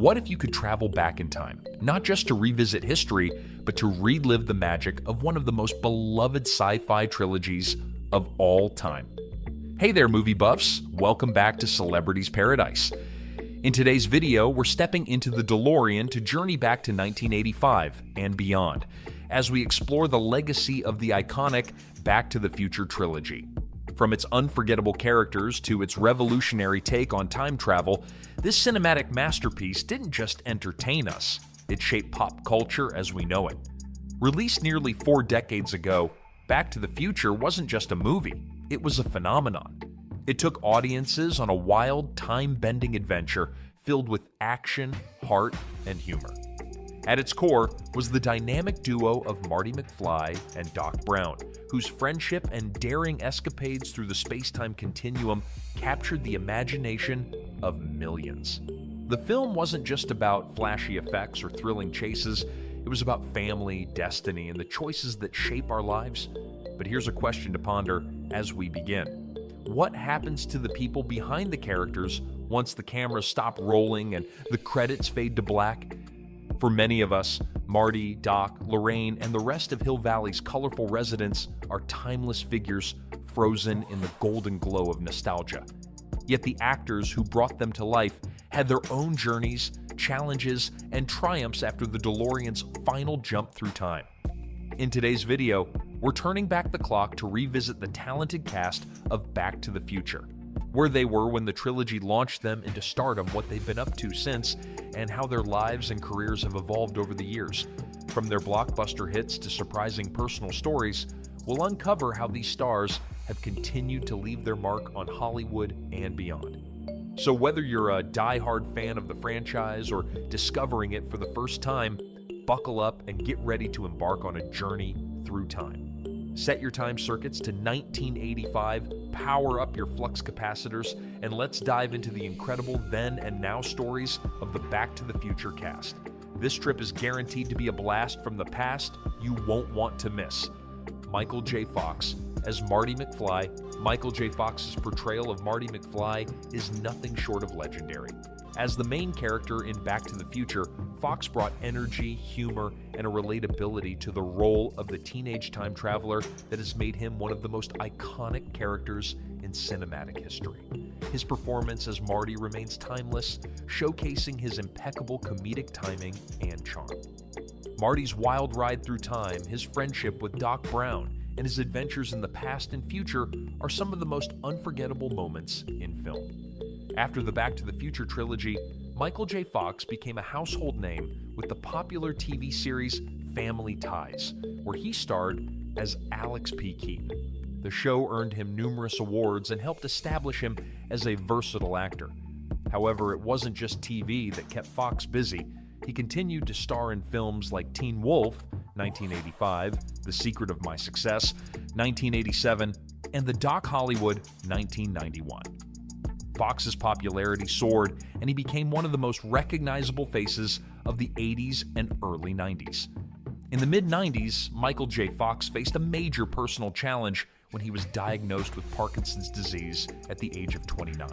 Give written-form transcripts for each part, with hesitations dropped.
What if you could travel back in time, not just to revisit history, but to relive the magic of one of the most beloved sci-fi trilogies of all time? Hey there, movie buffs. Welcome back to Celebrities Paradise. In today's video, we're stepping into the DeLorean to journey back to 1985 and beyond, as we explore the legacy of the iconic Back to the Future trilogy. From its unforgettable characters to its revolutionary take on time travel, this cinematic masterpiece didn't just entertain us, it shaped pop culture as we know it. Released nearly 4 decades ago, Back to the Future wasn't just a movie, it was a phenomenon. It took audiences on a wild, time-bending adventure filled with action, heart, and humor. At its core was the dynamic duo of Marty McFly and Doc Brown, whose friendship and daring escapades through the space-time continuum captured the imagination of millions. The film wasn't just about flashy effects or thrilling chases, it was about family, destiny, and the choices that shape our lives. But here's a question to ponder as we begin. What happens to the people behind the characters once the cameras stop rolling and the credits fade to black? For many of us, Marty, Doc, Lorraine, and the rest of Hill Valley's colorful residents are timeless figures frozen in the golden glow of nostalgia. Yet the actors who brought them to life had their own journeys, challenges, and triumphs after the DeLorean's final jump through time. In today's video, we're turning back the clock to revisit the talented cast of Back to the Future, where they were when the trilogy launched them into stardom, what they've been up to since, and how their lives and careers have evolved over the years. From their blockbuster hits to surprising personal stories, we'll uncover how these stars have continued to leave their mark on Hollywood and beyond. So whether you're a die-hard fan of the franchise or discovering it for the first time, buckle up and get ready to embark on a journey through time. Set your time circuits to 1985, power up your flux capacitors, and let's dive into the incredible then and now stories of the Back to the Future cast. This trip is guaranteed to be a blast from the past you won't want to miss. Michael J. Fox as Marty McFly. Michael J. Fox's portrayal of Marty McFly is nothing short of legendary. As the main character in Back to the Future, Fox brought energy, humor, and a relatability to the role of the teenage time traveler that has made him one of the most iconic characters in cinematic history. His performance as Marty remains timeless, showcasing his impeccable comedic timing and charm. Marty's wild ride through time, his friendship with Doc Brown, and his adventures in the past and future are some of the most unforgettable moments in film. After the Back to the Future trilogy, Michael J. Fox became a household name with the popular TV series Family Ties, where he starred as Alex P. Keaton. The show earned him numerous awards and helped establish him as a versatile actor. However, it wasn't just TV that kept Fox busy. He continued to star in films like Teen Wolf, 1985, The Secret of My Success, 1987, and The Doc Hollywood, 1991. Fox's popularity soared, and he became one of the most recognizable faces of the 80s and early 90s. In the mid-90s, Michael J. Fox faced a major personal challenge when he was diagnosed with Parkinson's disease at the age of 29.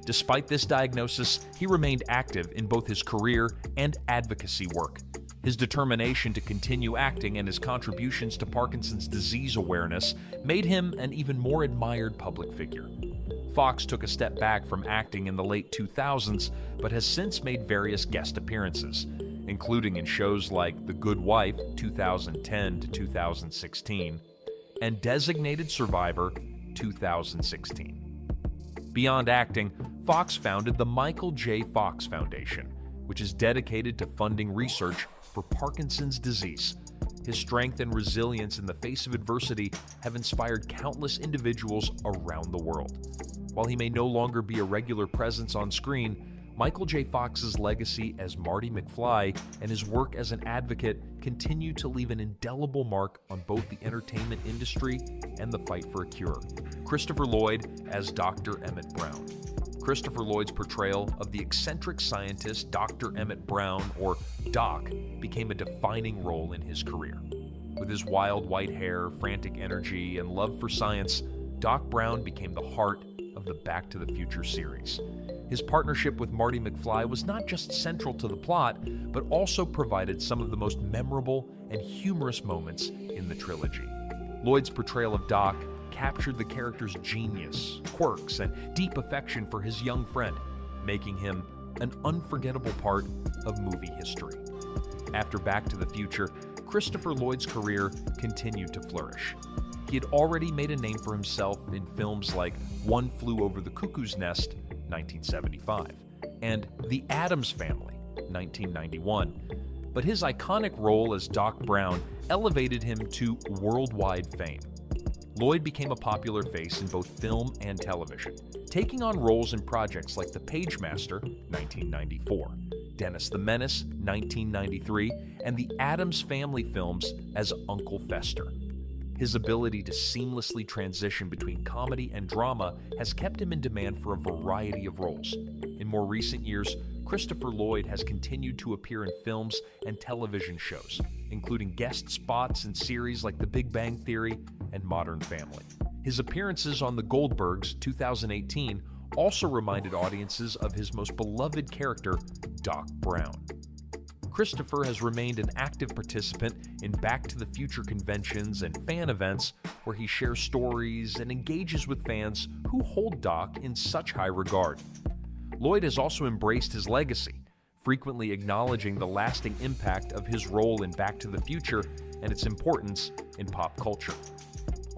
Despite this diagnosis, he remained active in both his career and advocacy work. His determination to continue acting and his contributions to Parkinson's disease awareness made him an even more admired public figure. Fox took a step back from acting in the late 2000s, but has since made various guest appearances, including in shows like The Good Wife, 2010 to 2016, and Designated Survivor, 2016. Beyond acting, Fox founded the Michael J. Fox Foundation, which is dedicated to funding research for Parkinson's disease. His strength and resilience in the face of adversity have inspired countless individuals around the world. While he may no longer be a regular presence on screen, Michael J. Fox's legacy as Marty McFly and his work as an advocate continue to leave an indelible mark on both the entertainment industry and the fight for a cure. Christopher Lloyd as Dr. Emmett Brown. Christopher Lloyd's portrayal of the eccentric scientist Dr. Emmett Brown, or Doc, became a defining role in his career. With his wild white hair, frantic energy, and love for science, Doc Brown became the heart of the Back to the Future series. His partnership with Marty McFly was not just central to the plot, but also provided some of the most memorable and humorous moments in the trilogy. Lloyd's portrayal of Doc captured the character's genius, quirks, and deep affection for his young friend, making him an unforgettable part of movie history. After Back to the Future, Christopher Lloyd's career continued to flourish. He had already made a name for himself in films like One Flew Over the Cuckoo's Nest, 1975, and The Addams Family, 1991. But his iconic role as Doc Brown elevated him to worldwide fame. Lloyd became a popular face in both film and television, taking on roles in projects like The Pagemaster, 1994, Dennis the Menace, 1993, and the Addams Family films as Uncle Fester. His ability to seamlessly transition between comedy and drama has kept him in demand for a variety of roles. In more recent years, Christopher Lloyd has continued to appear in films and television shows, including guest spots in series like The Big Bang Theory and Modern Family. His appearances on The Goldbergs, 2018, also reminded audiences of his most beloved character, Doc Brown. Christopher has remained an active participant in Back to the Future conventions and fan events where he shares stories and engages with fans who hold Doc in such high regard. Lloyd has also embraced his legacy, frequently acknowledging the lasting impact of his role in Back to the Future and its importance in pop culture.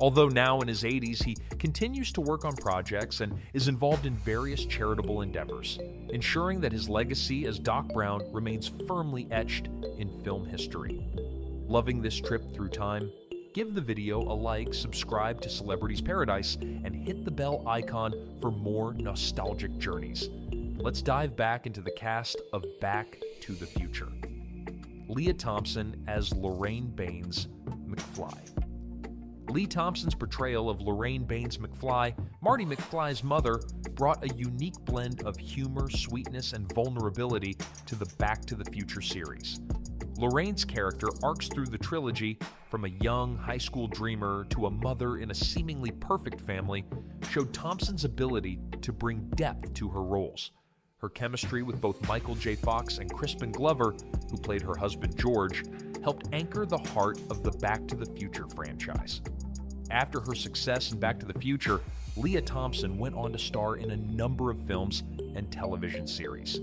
Although now in his 80s, he continues to work on projects and is involved in various charitable endeavors, ensuring that his legacy as Doc Brown remains firmly etched in film history. Loving this trip through time? Give the video a like, subscribe to Celebrities Paradise, and hit the bell icon for more nostalgic journeys. Let's dive back into the cast of Back to the Future. Lea Thompson as Lorraine Baines McFly. Lea Thompson's portrayal of Lorraine Baines McFly, Marty McFly's mother, brought a unique blend of humor, sweetness, and vulnerability to the Back to the Future series. Lorraine's character arcs through the trilogy from a young high school dreamer to a mother in a seemingly perfect family, showed Thompson's ability to bring depth to her roles. Her chemistry with both Michael J. Fox and Crispin Glover, who played her husband George, helped anchor the heart of the Back to the Future franchise. After her success in Back to the Future, Lea Thompson went on to star in a number of films and television series.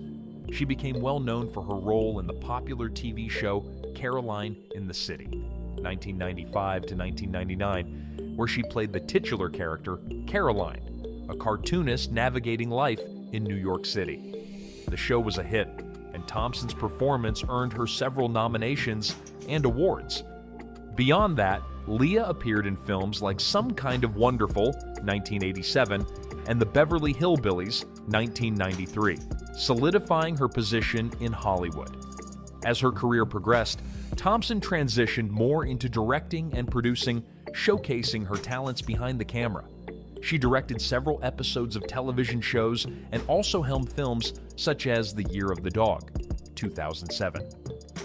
She became well known for her role in the popular TV show Caroline in the City, 1995 to 1999, where she played the titular character, Caroline, a cartoonist navigating life in New York City. The show was a hit, and Thompson's performance earned her several nominations and awards. Beyond that, Lea appeared in films like Some Kind of Wonderful, 1987, and The Beverly Hillbillies, 1993, solidifying her position in Hollywood. As her career progressed, Thompson transitioned more into directing and producing, showcasing her talents behind the camera. She directed several episodes of television shows and also helmed films such as The Year of the Dog, 2007.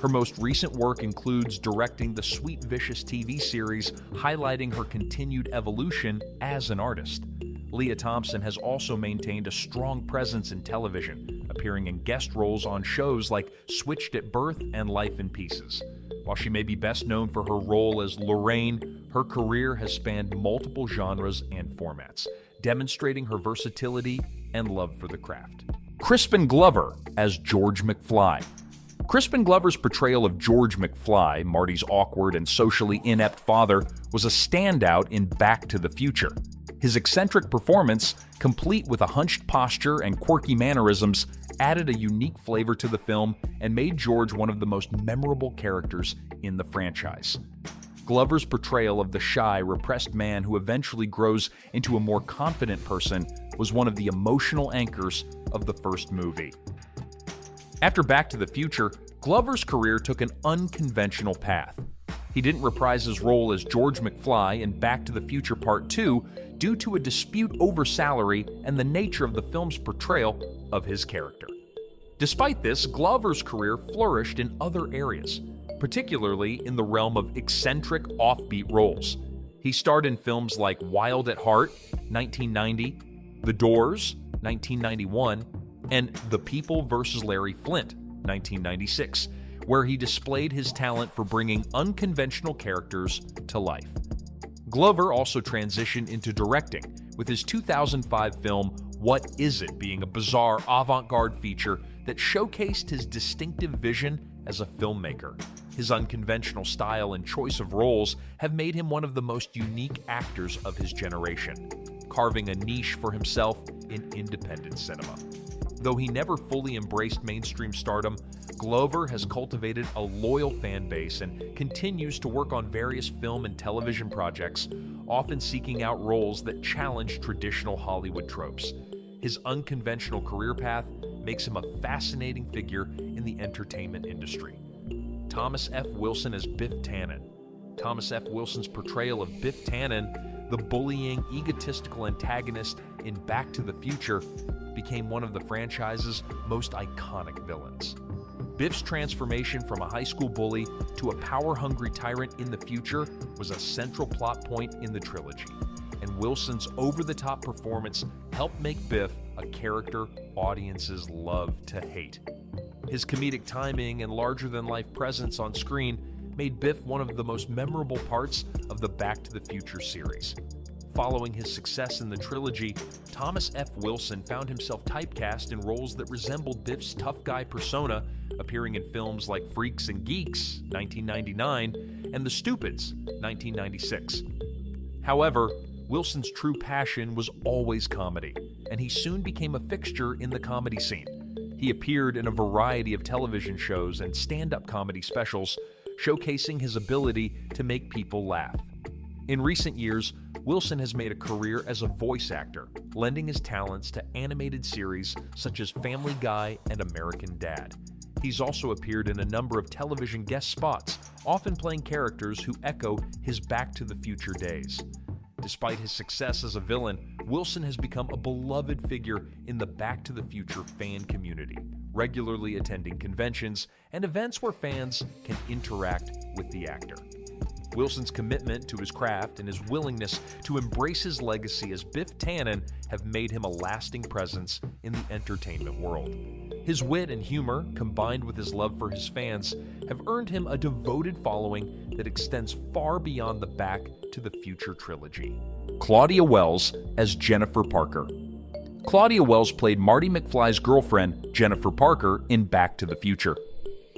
Her most recent work includes directing the Sweet Vicious TV series, highlighting her continued evolution as an artist. Lea Thompson has also maintained a strong presence in television, appearing in guest roles on shows like Switched at Birth and Life in Pieces. While she may be best known for her role as Lorraine, her career has spanned multiple genres and formats, demonstrating her versatility and love for the craft. Crispin Glover as George McFly. Crispin Glover's portrayal of George McFly, Marty's awkward and socially inept father, was a standout in Back to the Future. His eccentric performance, complete with a hunched posture and quirky mannerisms, added a unique flavor to the film and made George one of the most memorable characters in the franchise. Glover's portrayal of the shy, repressed man who eventually grows into a more confident person was one of the emotional anchors of the first movie. After Back to the Future, Glover's career took an unconventional path. He didn't reprise his role as George McFly in Back to the Future Part 2 due to a dispute over salary and the nature of the film's portrayal of his character. Despite this, Glover's career flourished in other areas, particularly in the realm of eccentric, offbeat roles. He starred in films like Wild at Heart, 1990, The Doors, 1991, and The People vs. Larry Flint, 1996, where he displayed his talent for bringing unconventional characters to life. Glover also transitioned into directing, with his 2005 film What Is It being a bizarre avant-garde feature that showcased his distinctive vision as a filmmaker. His unconventional style and choice of roles have made him one of the most unique actors of his generation, carving a niche for himself in independent cinema. Though he never fully embraced mainstream stardom, Glover has cultivated a loyal fan base and continues to work on various film and television projects, often seeking out roles that challenge traditional Hollywood tropes. His unconventional career path makes him a fascinating figure in the entertainment industry. Thomas F. Wilson as Biff Tannen. Thomas F. Wilson's portrayal of Biff Tannen, the bullying, egotistical antagonist in Back to the Future, became one of the franchise's most iconic villains. Biff's transformation from a high school bully to a power-hungry tyrant in the future was a central plot point in the trilogy, and Wilson's over-the-top performance helped make Biff a character audiences love to hate. His comedic timing and larger-than-life presence on screen made Biff one of the most memorable parts of the Back to the Future series. Following his success in the trilogy, Thomas F. Wilson found himself typecast in roles that resembled Biff's tough guy persona, appearing in films like Freaks and Geeks, 1999, and The Stupids, 1996. However, Wilson's true passion was always comedy, and he soon became a fixture in the comedy scene. He appeared in a variety of television shows and stand-up comedy specials, showcasing his ability to make people laugh. In recent years, Wilson has made a career as a voice actor, lending his talents to animated series such as Family Guy and American Dad. He's also appeared in a number of television guest spots, often playing characters who echo his Back to the Future days. Despite his success as a villain, Wilson has become a beloved figure in the Back to the Future fan community, regularly attending conventions and events where fans can interact with the actor. Wilson's commitment to his craft and his willingness to embrace his legacy as Biff Tannen have made him a lasting presence in the entertainment world. His wit and humor, combined with his love for his fans, have earned him a devoted following that extends far beyond the Back to the Future trilogy. Claudia Wells as Jennifer Parker. Claudia Wells played Marty McFly's girlfriend, Jennifer Parker, in Back to the Future.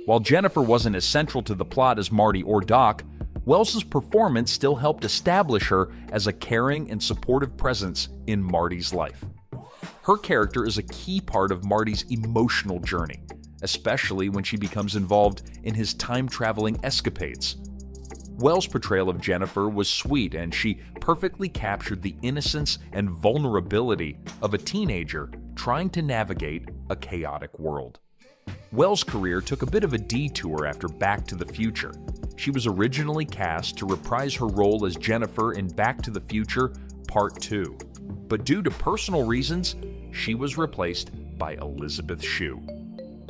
While Jennifer wasn't as central to the plot as Marty or Doc, Wells's performance still helped establish her as a caring and supportive presence in Marty's life. Her character is a key part of Marty's emotional journey, especially when she becomes involved in his time-traveling escapades. Wells' portrayal of Jennifer was sweet, and she perfectly captured the innocence and vulnerability of a teenager trying to navigate a chaotic world. Wells' career took a bit of a detour after Back to the Future. She was originally cast to reprise her role as Jennifer in Back to the Future Part 2, but due to personal reasons, she was replaced by Elizabeth Shue.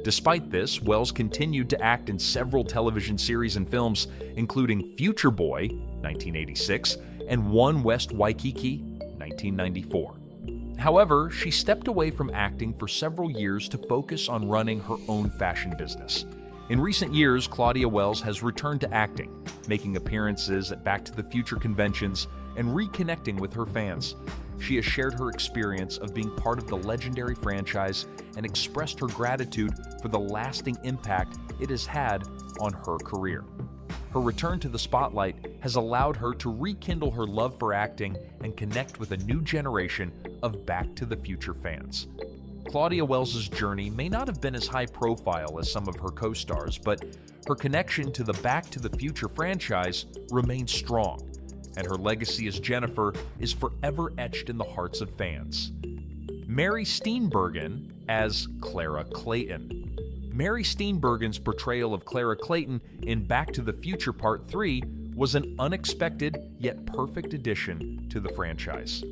Despite this, Wells continued to act in several television series and films, including Future Boy, 1986, and One West Waikiki, 1994. However, she stepped away from acting for several years to focus on running her own fashion business. In recent years, Claudia Wells has returned to acting, making appearances at Back to the Future conventions and reconnecting with her fans. She has shared her experience of being part of the legendary franchise and expressed her gratitude for the lasting impact it has had on her career. Her return to the spotlight has allowed her to rekindle her love for acting and connect with a new generation of Back to the Future fans. Claudia Wells' journey may not have been as high profile as some of her co-stars, but her connection to the Back to the Future franchise remains strong, and her legacy as Jennifer is forever etched in the hearts of fans. Mary Steenburgen as Clara Clayton. Mary Steenburgen's portrayal of Clara Clayton in Back to the Future Part 3 was an unexpected yet perfect addition to the franchise.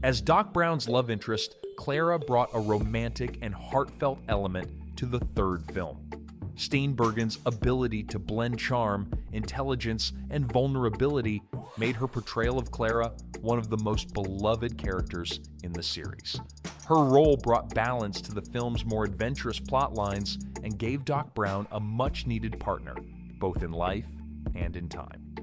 As Doc Brown's love interest, Clara brought a romantic and heartfelt element to the third film. Steenburgen's ability to blend charm, intelligence, and vulnerability made her portrayal of Clara one of the most beloved characters in the series. Her role brought balance to the film's more adventurous plot lines and gave Doc Brown a much-needed partner, both in life and in time.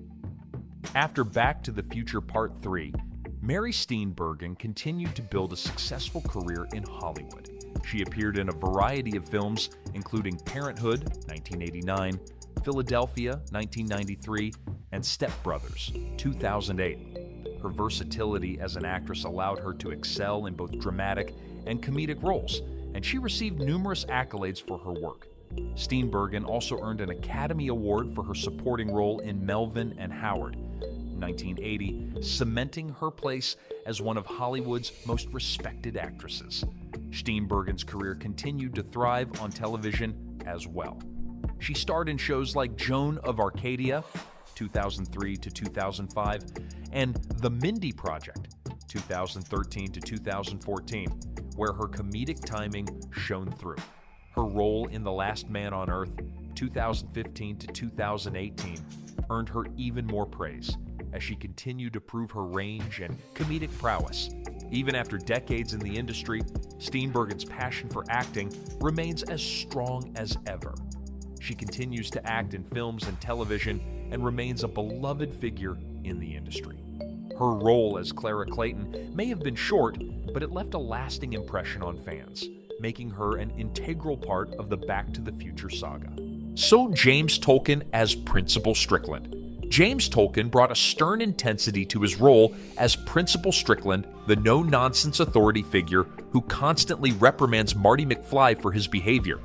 After Back to the Future Part 3, Mary Steenburgen continued to build a successful career in Hollywood. She appeared in a variety of films, including Parenthood, 1989, Philadelphia, 1993, and Step Brothers, 2008. Her versatility as an actress allowed her to excel in both dramatic and comedic roles, and she received numerous accolades for her work. Steenburgen also earned an Academy Award for her supporting role in Melvin and Howard, 1980, cementing her place as one of Hollywood's most respected actresses. Steenburgen's career continued to thrive on television as well. She starred in shows like Joan of Arcadia, 2003 to 2005, and The Mindy Project, 2013 to 2014, where her comedic timing shone through. Her role in The Last Man on Earth, 2015 to 2018, earned her even more praise as she continued to prove her range and comedic prowess. Even after decades in the industry, Steenburgen's passion for acting remains as strong as ever. She continues to act in films and television and remains a beloved figure in the industry. Her role as Clara Clayton may have been short, but it left a lasting impression on fans, making her an integral part of the Back to the Future saga. So James Tolkan as Principal Strickland. James Tolkan brought a stern intensity to his role as Principal Strickland, the no-nonsense authority figure who constantly reprimands Marty McFly for his behavior.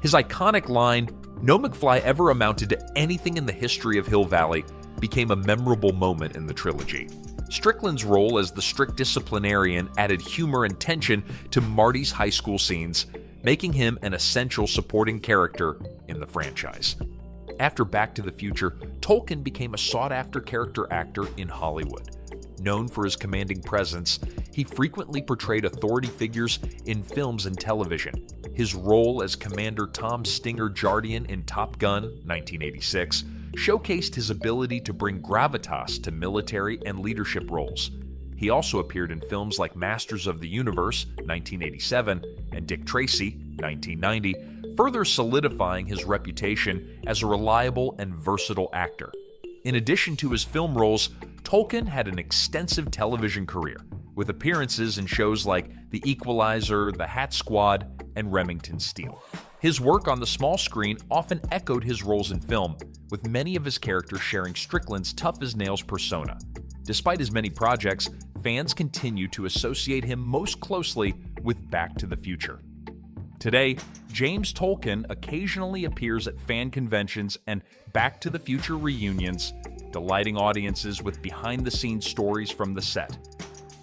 His iconic line, "No McFly ever amounted to anything in the history of Hill Valley," became a memorable moment in the trilogy. Strickland's role as the strict disciplinarian added humor and tension to Marty's high school scenes, making him an essential supporting character in the franchise. After Back to the Future, Tolkan became a sought-after character actor in Hollywood. Known for his commanding presence, he frequently portrayed authority figures in films and television. His role as Commander Tom Stinger Jardian in Top Gun, 1986, showcased his ability to bring gravitas to military and leadership roles. He also appeared in films like Masters of the Universe, 1987, and Dick Tracy, 1990, further solidifying his reputation as a reliable and versatile actor. In addition to his film roles, Tolkan had an extensive television career, with appearances in shows like The Equalizer, The Hat Squad, and Remington Steele. His work on the small screen often echoed his roles in film, with many of his characters sharing Strickland's tough-as-nails persona. Despite his many projects, fans continue to associate him most closely with Back to the Future. Today, James Tolkan occasionally appears at fan conventions and Back to the Future reunions, delighting audiences with behind-the-scenes stories from the set.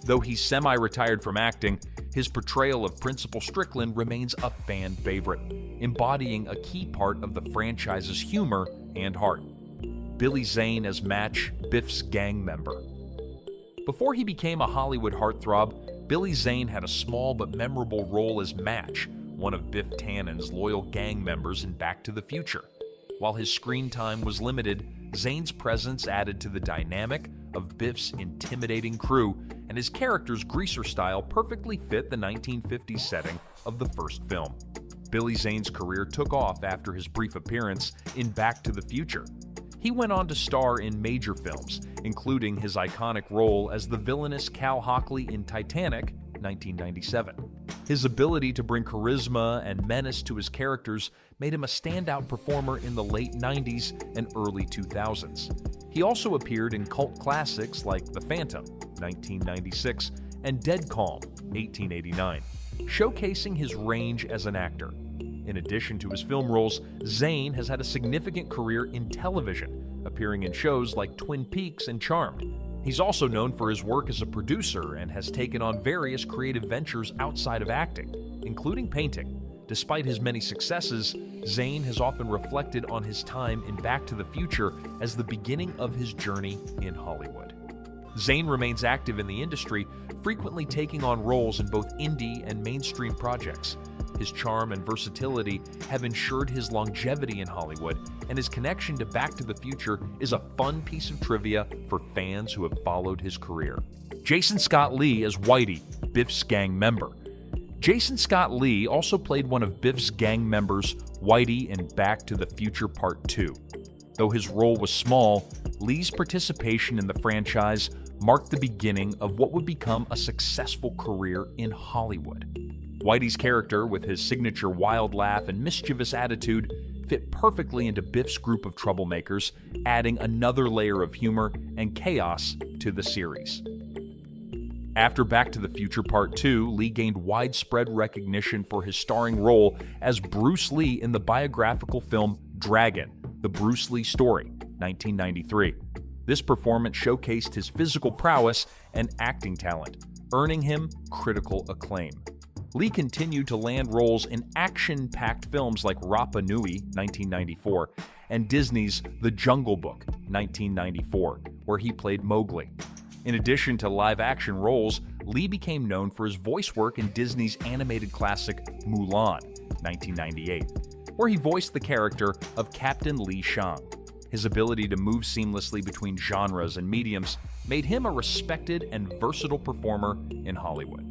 Though he's semi-retired from acting, his portrayal of Principal Strickland remains a fan favorite, embodying a key part of the franchise's humor and heart. Billy Zane as Match, Biff's gang member. Before he became a Hollywood heartthrob, Billy Zane had a small but memorable role as Match, one of Biff Tannen's loyal gang members in Back to the Future. While his screen time was limited, Zane's presence added to the dynamic of Biff's intimidating crew, and his character's greaser style perfectly fit the 1950s setting of the first film. Billy Zane's career took off after his brief appearance in Back to the Future. He went on to star in major films, including his iconic role as the villainous Cal Hockley in Titanic, 1997. His ability to bring charisma and menace to his characters made him a standout performer in the late 90s and early 2000s. He also appeared in cult classics like The Phantom, 1996, and Dead Calm, 1889, showcasing his range as an actor. In addition to his film roles, Zane has had a significant career in television, appearing in shows like Twin Peaks and Charmed. He's also known for his work as a producer and has taken on various creative ventures outside of acting, including painting. Despite his many successes, Zane has often reflected on his time in Back to the Future as the beginning of his journey in Hollywood. Zane remains active in the industry, frequently taking on roles in both indie and mainstream projects. His charm and versatility have ensured his longevity in Hollywood, and his connection to Back to the Future is a fun piece of trivia for fans who have followed his career. Jason Scott Lee as Whitey, Biff's gang member. Jason Scott Lee also played one of Biff's gang members, Whitey, in Back to the Future Part 2. Though his role was small, Lee's participation in the franchise marked the beginning of what would become a successful career in Hollywood. Whitey's character, with his signature wild laugh and mischievous attitude, fit perfectly into Biff's group of troublemakers, adding another layer of humor and chaos to the series. After Back to the Future Part 2, Lee gained widespread recognition for his starring role as Bruce Lee in the biographical film Dragon: The Bruce Lee Story, 1993. This performance showcased his physical prowess and acting talent, earning him critical acclaim. Lee continued to land roles in action-packed films like Rapa Nui, 1994, and Disney's The Jungle Book, 1994, where he played Mowgli. In addition to live-action roles, Lee became known for his voice work in Disney's animated classic Mulan, 1998, where he voiced the character of Captain Li Shang. His ability to move seamlessly between genres and mediums made him a respected and versatile performer in Hollywood.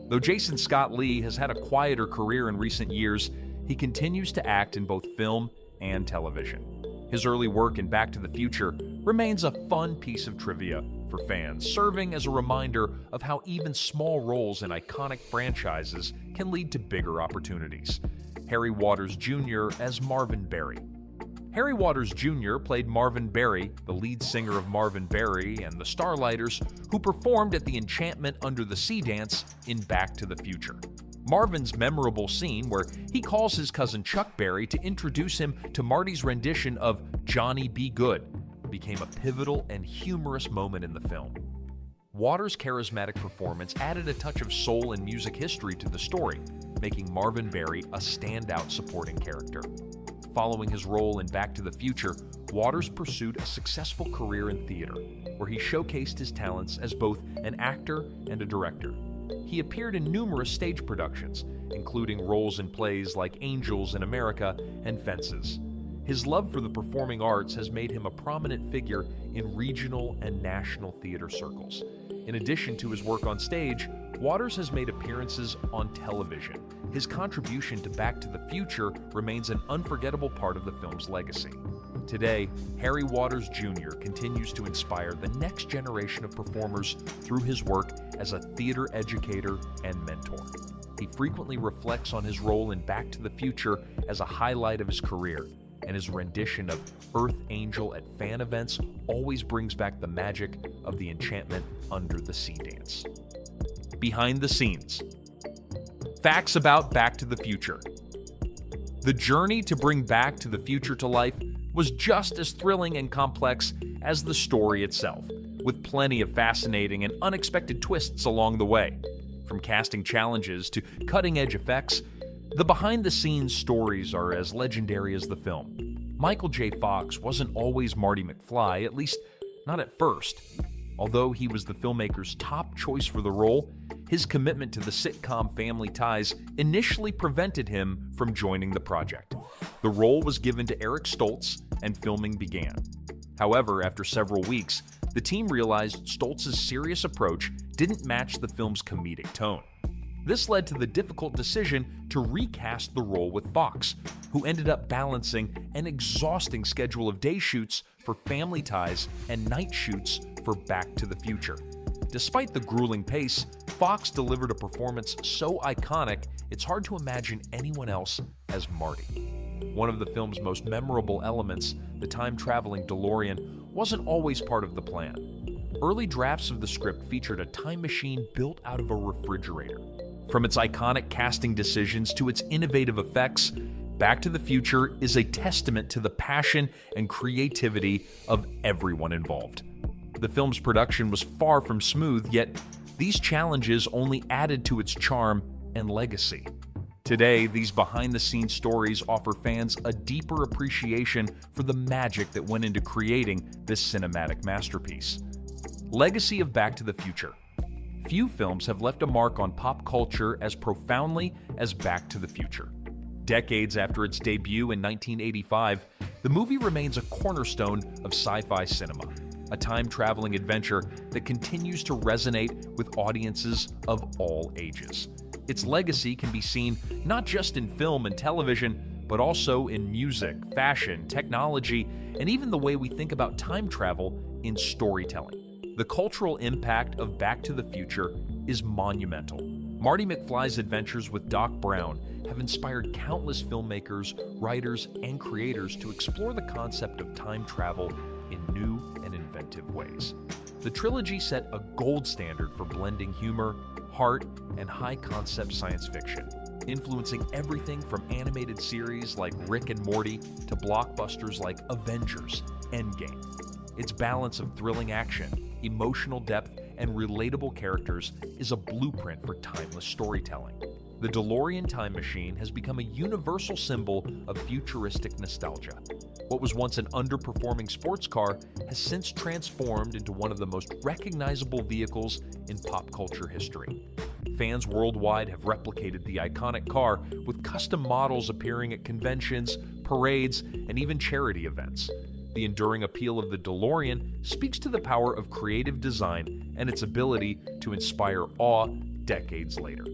Though Jason Scott Lee has had a quieter career in recent years, he continues to act in both film and television. His early work in Back to the Future remains a fun piece of trivia for fans, serving as a reminder of how even small roles in iconic franchises can lead to bigger opportunities. Harry Waters Jr. as Marvin Berry. Harry Waters Jr. played Marvin Berry, the lead singer of Marvin Berry and the Starlighters, who performed at the Enchantment Under the Sea dance in Back to the Future. Marvin's memorable scene where he calls his cousin Chuck Berry to introduce him to Marty's rendition of Johnny Be Good became a pivotal and humorous moment in the film. Waters' charismatic performance added a touch of soul and music history to the story, making Marvin Berry a standout supporting character. Following his role in Back to the Future, Waters pursued a successful career in theater, where he showcased his talents as both an actor and a director. He appeared in numerous stage productions, including roles in plays like Angels in America and Fences. His love for the performing arts has made him a prominent figure in regional and national theater circles. In addition to his work on stage, Waters has made appearances on television. His contribution to Back to the Future remains an unforgettable part of the film's legacy. Today, Harry Waters Jr. continues to inspire the next generation of performers through his work as a theater educator and mentor. He frequently reflects on his role in Back to the Future as a highlight of his career, and his rendition of Earth Angel at fan events always brings back the magic of the Enchantment Under the Sea dance. Behind the scenes. Facts about Back to the Future. The journey to bring Back to the Future to life was just as thrilling and complex as the story itself, with plenty of fascinating and unexpected twists along the way. From casting challenges to cutting-edge effects, the behind-the-scenes stories are as legendary as the film. Michael J. Fox wasn't always Marty McFly, at least not at first. Although he was the filmmaker's top choice for the role, his commitment to the sitcom Family Ties initially prevented him from joining the project. The role was given to Eric Stoltz, and filming began. However, after several weeks, the team realized Stoltz's serious approach didn't match the film's comedic tone. This led to the difficult decision to recast the role with Fox, who ended up balancing an exhausting schedule of day shoots for Family Ties and night shoots for Back to the Future. Despite the grueling pace, Fox delivered a performance so iconic, it's hard to imagine anyone else as Marty. One of the film's most memorable elements, the time-traveling DeLorean, wasn't always part of the plan. Early drafts of the script featured a time machine built out of a refrigerator. From its iconic casting decisions to its innovative effects, Back to the Future is a testament to the passion and creativity of everyone involved. The film's production was far from smooth, yet these challenges only added to its charm and legacy. Today, these behind-the-scenes stories offer fans a deeper appreciation for the magic that went into creating this cinematic masterpiece. Legacy of Back to the Future. Few films have left a mark on pop culture as profoundly as Back to the Future. Decades after its debut in 1985, the movie remains a cornerstone of sci-fi cinema, a time-traveling adventure that continues to resonate with audiences of all ages. Its legacy can be seen not just in film and television, but also in music, fashion, technology, and even the way we think about time travel in storytelling. The cultural impact of Back to the Future is monumental. Marty McFly's adventures with Doc Brown have inspired countless filmmakers, writers, and creators to explore the concept of time travel in new and inventive ways. The trilogy set a gold standard for blending humor, heart, and high-concept science fiction, influencing everything from animated series like Rick and Morty to blockbusters like Avengers: Endgame. Its balance of thrilling action, emotional depth, and relatable characters is a blueprint for timeless storytelling. The DeLorean time machine has become a universal symbol of futuristic nostalgia. What was once an underperforming sports car has since transformed into one of the most recognizable vehicles in pop culture history. Fans worldwide have replicated the iconic car with custom models appearing at conventions, parades, and even charity events. The enduring appeal of the DeLorean speaks to the power of creative design and its ability to inspire awe decades later.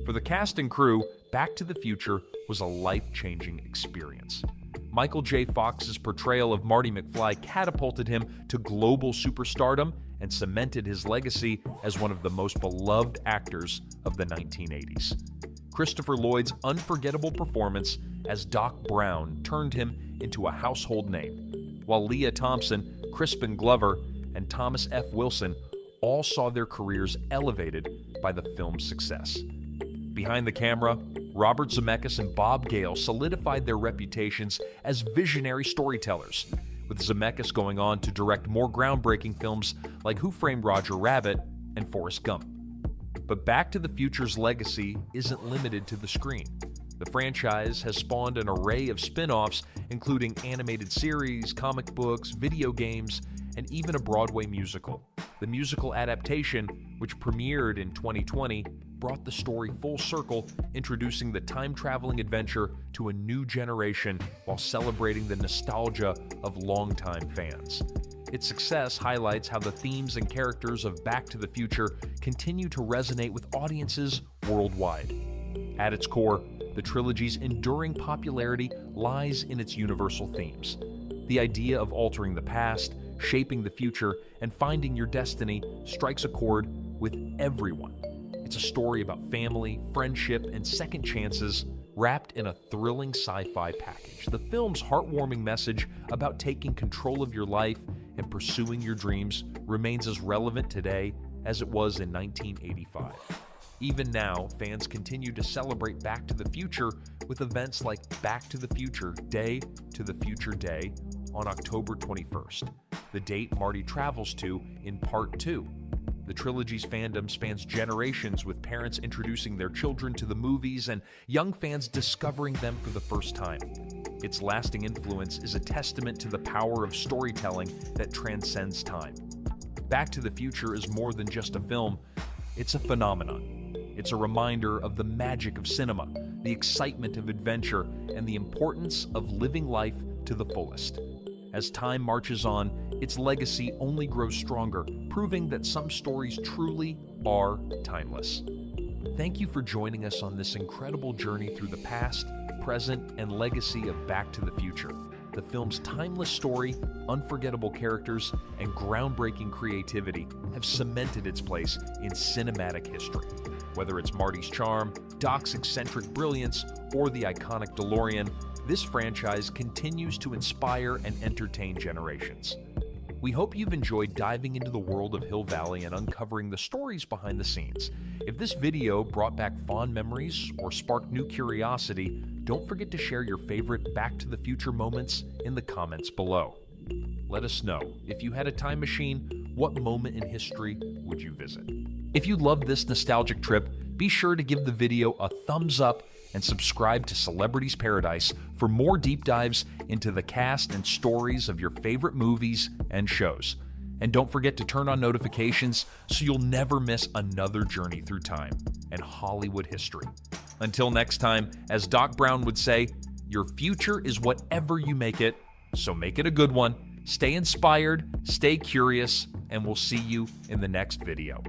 For the cast and crew, Back to the Future was a life-changing experience. Michael J. Fox's portrayal of Marty McFly catapulted him to global superstardom and cemented his legacy as one of the most beloved actors of the 1980s. Christopher Lloyd's unforgettable performance as Doc Brown turned him into a household name, while Leah Thompson, Crispin Glover, and Thomas F. Wilson all saw their careers elevated by the film's success. Behind the camera, Robert Zemeckis and Bob Gale solidified their reputations as visionary storytellers, with Zemeckis going on to direct more groundbreaking films like Who Framed Roger Rabbit and Forrest Gump. But Back to the Future's legacy isn't limited to the screen. The franchise has spawned an array of spin-offs, including animated series, comic books, video games, and even a Broadway musical. The musical adaptation, which premiered in 2020, brought the story full circle, introducing the time-traveling adventure to a new generation while celebrating the nostalgia of longtime fans. Its success highlights how the themes and characters of Back to the Future continue to resonate with audiences worldwide. At its core, the trilogy's enduring popularity lies in its universal themes. The idea of altering the past, shaping the future, and finding your destiny strikes a chord with everyone. It's a story about family, friendship, and second chances wrapped in a thrilling sci-fi package. The film's heartwarming message about taking control of your life and pursuing your dreams remains as relevant today as it was in 1985. Even now, fans continue to celebrate Back to the Future with events like Back to the Future Day to the Future Day on October 21st, the date Marty travels to in Part 2. The trilogy's fandom spans generations, with parents introducing their children to the movies and young fans discovering them for the first time. Its lasting influence is a testament to the power of storytelling that transcends time. Back to the Future is more than just a film, it's a phenomenon. It's a reminder of the magic of cinema, the excitement of adventure, and the importance of living life to the fullest. As time marches on, its legacy only grows stronger, proving that some stories truly are timeless. Thank you for joining us on this incredible journey through the past, present, and legacy of Back to the Future. The film's timeless story, unforgettable characters, and groundbreaking creativity have cemented its place in cinematic history. Whether it's Marty's charm, Doc's eccentric brilliance, or the iconic DeLorean, this franchise continues to inspire and entertain generations. We hope you've enjoyed diving into the world of Hill Valley and uncovering the stories behind the scenes. If this video brought back fond memories or sparked new curiosity, don't forget to share your favorite Back to the Future moments in the comments below. Let us know, if you had a time machine, what moment in history would you visit? If you loved this nostalgic trip, be sure to give the video a thumbs up and subscribe to Celebrities Paradise for more deep dives into the cast and stories of your favorite movies and shows. And don't forget to turn on notifications so you'll never miss another journey through time and Hollywood history. Until next time, as Doc Brown would say, your future is whatever you make it, so make it a good one. Stay inspired, stay curious, and we'll see you in the next video.